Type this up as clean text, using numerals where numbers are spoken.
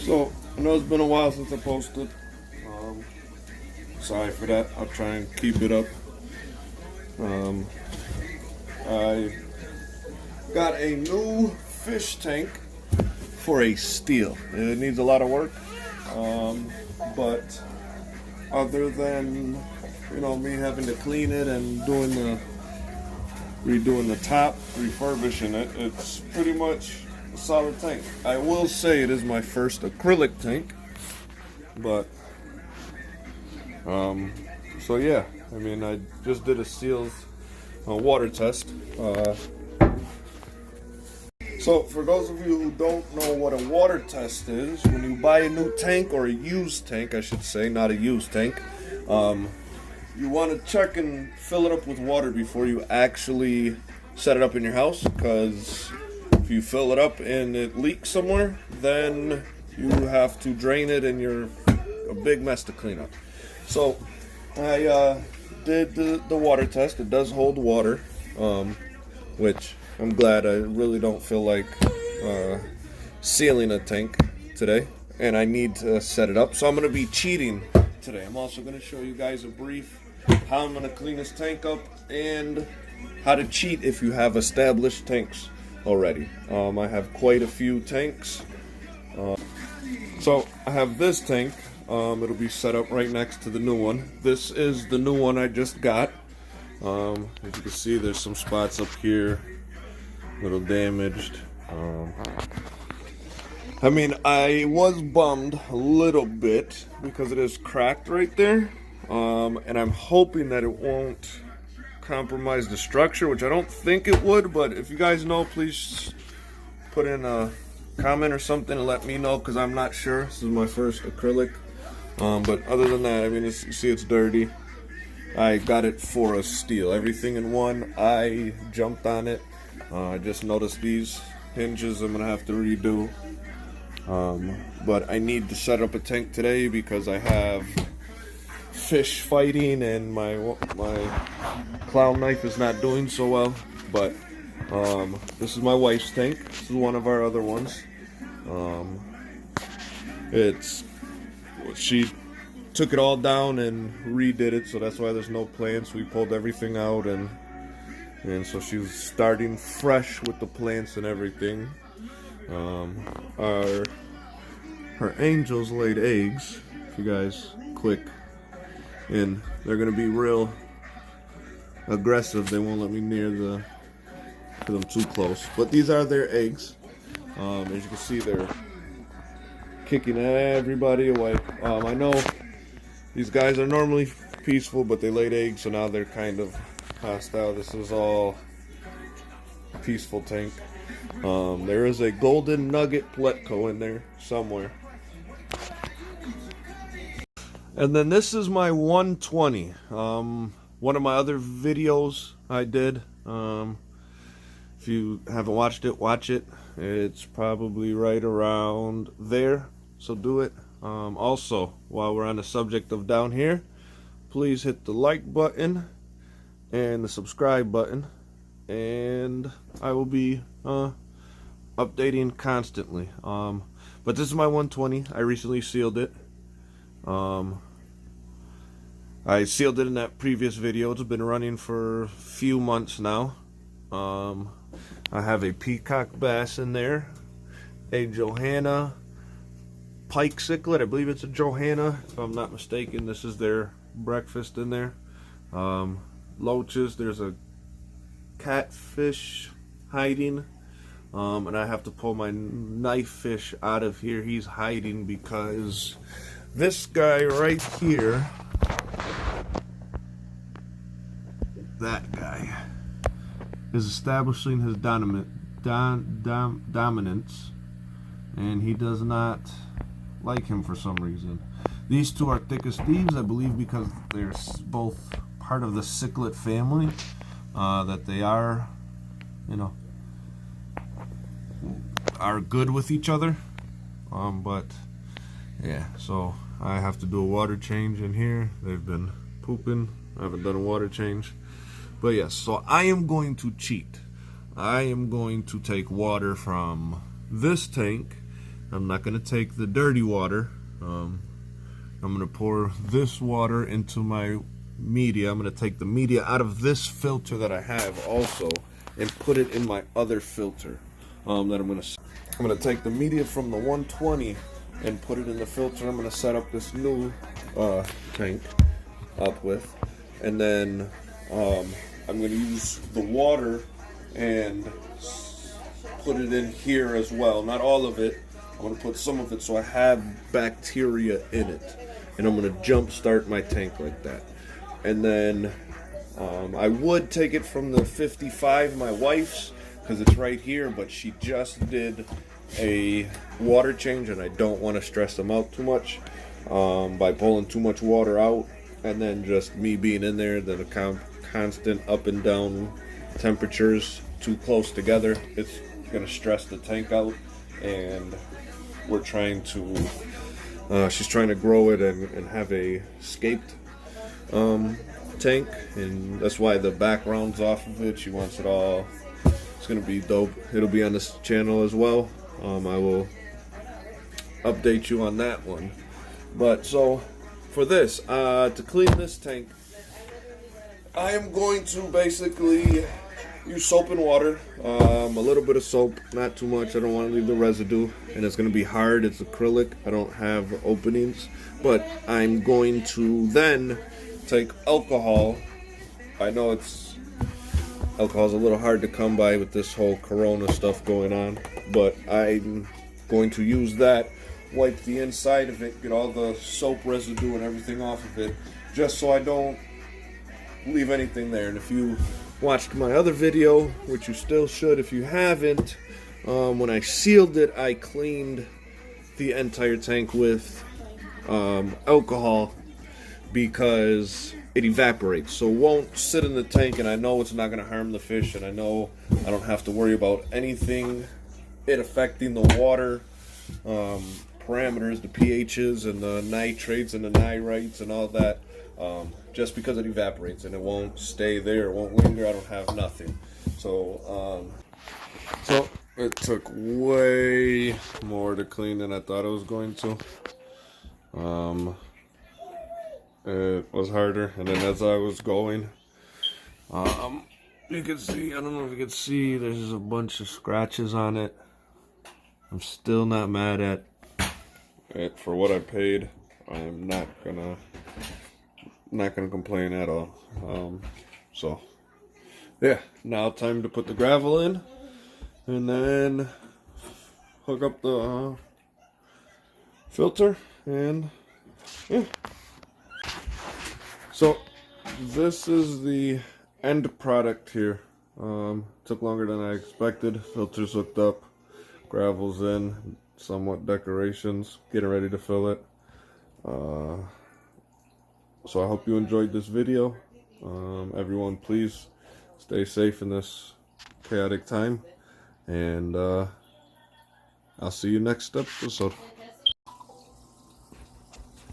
So, I know it's been a while since I posted. Um, Sorry for that. I'll try and keep it up. Um, I got a new fish tank for a steel. It needs a lot of work, but other than me having to clean it and redoing the top, refurbishing it, it's pretty much a solid tank. I will say it is my first acrylic tank, but so yeah, I mean, I just did a seals water test. So for those of you who don't know what a water test is, when you buy a new tank, or a used tank, I should say, not a used tank, you want to check and fill it up with water before you actually set it up in your house, because if you fill it up and it leaks somewhere, then you have to drain it and you're a big mess to clean up. So I did the water test. It does hold water, which I'm glad. I really don't feel like sealing a tank today, and I need to set it up. So I'm going to be cheating today. I'm also going to show you guys a brief how I'm going to clean this tank up and how to cheat if you have established tanks already. I have quite a few tanks. So I have this tank. It'll be set up right next to the new one. This is the new one I just got. As you can see, there's some spots up here, a little damaged. I mean, I was bummed a little bit because it is cracked right there. And I'm hoping that it won't compromise the structure, which I don't think it would, but if you guys know, please put in a comment or something and let me know, because I'm not sure. This is my first acrylic. But other than that, I mean, you see it's dirty. I got it for a steel. Everything in one. I jumped on it. I just noticed these hinges I'm going to have to redo. But I need to set up a tank today because I have fish fighting and my clown knife is not doing so well. But this is my wife's tank. This is one of our other ones. She took it all down and redid it, so that's why there's no plants. We pulled everything out, and so she's starting fresh with the plants and everything. Her angels laid eggs. If you guys click in, they're gonna be real aggressive. They won't let me near them too close. But these are their eggs. As you can see, they're kicking everybody away. I know these guys are normally peaceful, but they laid eggs, so now they're kind of hostile. This is all peaceful tank. There is a golden nugget Pletko in there somewhere. And then this is my 120. One of my other videos I did. If you haven't watched it, watch it. It's probably right around there, so do it. Also, while we're on the subject of down here, please hit the like button and the subscribe button, and I will be updating constantly. But this is my 120. I recently sealed it. I sealed it in that previous video. It's been running for a few months now. I have a peacock bass in there, a Johanna pike cichlid. I believe it's a Johanna, if I'm not mistaken. This is their breakfast in there. Loaches. There's a catfish hiding, and I have to pull my knife fish out of here. He's hiding because this guy right here, that guy, is establishing his dominance, and he does not like him for some reason. These two are thick as thieves, I believe, because they're both part of the cichlid family, that they are, are good with each other. But yeah, so I have to do a water change in here. They've been pooping. I haven't done a water change. But yes, so I am going to cheat. I am going to take water from this tank I'm not going to take the dirty water. I'm going to pour this water into my media. I'm going to take the media out of this filter that I have also and put it in my other filter that I'm going to take the media from the 120 and put it in the filter I'm going to set up this new tank up with. And then I'm going to use the water and put it in here as well. Not all of it. I'm going to put some of it so I have bacteria in it. And I'm going to jump start my tank like that. And then I would take it from the 55, my wife's, because it's right here, but she just did a water change and I don't want to stress them out too much by pulling too much water out, and then just me being in there, then a constant up and down temperatures too close together, it's going to stress the tank out. And we're trying to she's trying to grow it and have a scaped tank, and that's why the background's off of it. She wants it all. It's gonna be dope. It'll be on this channel as well. I will update you on that one. But so for this, to clean this tank, I am going to basically use soap and water, a little bit of soap, not too much. I don't want to leave the residue, and it's going to be hard. It's acrylic. I don't have openings, but I'm going to then take alcohol. I know alcohol's a little hard to come by with this whole corona stuff going on, but I'm going to use that, wipe the inside of it, get all the soap residue and everything off of it, just so I don't leave anything there. And if you watched my other video, which you still should if you haven't, when I sealed it, I cleaned the entire tank with alcohol because it evaporates, so it won't sit in the tank, and I know it's not going to harm the fish, and I know I don't have to worry about anything it affecting the water parameters, the pHs and the nitrates and the nirites and all that, just because it evaporates and it won't stay there, it won't linger. I don't have nothing. So it took way more to clean than I thought it was going to. It was harder, and then as I was going, you can see, I don't know if you can see, there's a bunch of scratches on it. I'm still not mad at it for what I paid. I'm not gonna complain at all. So yeah, now time to put the gravel in and then hook up the filter, and yeah. So this is the end product here. Took longer than I expected. Filter's hooked up, gravel's in, somewhat decorations, getting ready to fill it. So I hope you enjoyed this video. Everyone, please stay safe in this chaotic time, and I'll see you next episode.